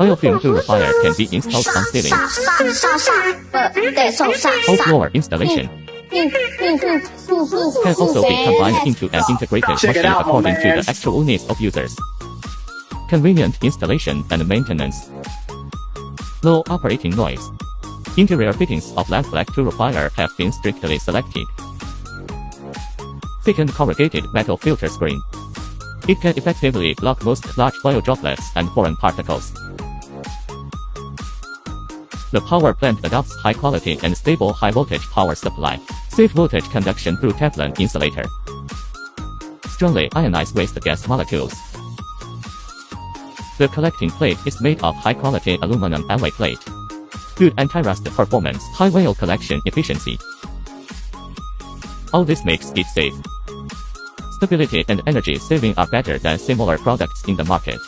Oil film purifier can be installed on ceiling. Whole floor installation can also be combined into an integrated machine according to the actual needs of users. Convenient installation and maintenance. Low operating noise. Interior fittings of lamp black purifier have been strictly selected. Thickened corrugated metal filter screen. It can effectively block most large oil droplets and foreign particles. The power plant adopts high-quality and stable high-voltage power supply. Safe voltage conduction through Teflon insulator. Strongly ionized waste gas molecules. The collecting plate is made of high-quality aluminum alloy plate. Good anti-rust performance, high oil collection efficiency. All this makes it safe. Stability and energy saving are better than similar products in the market.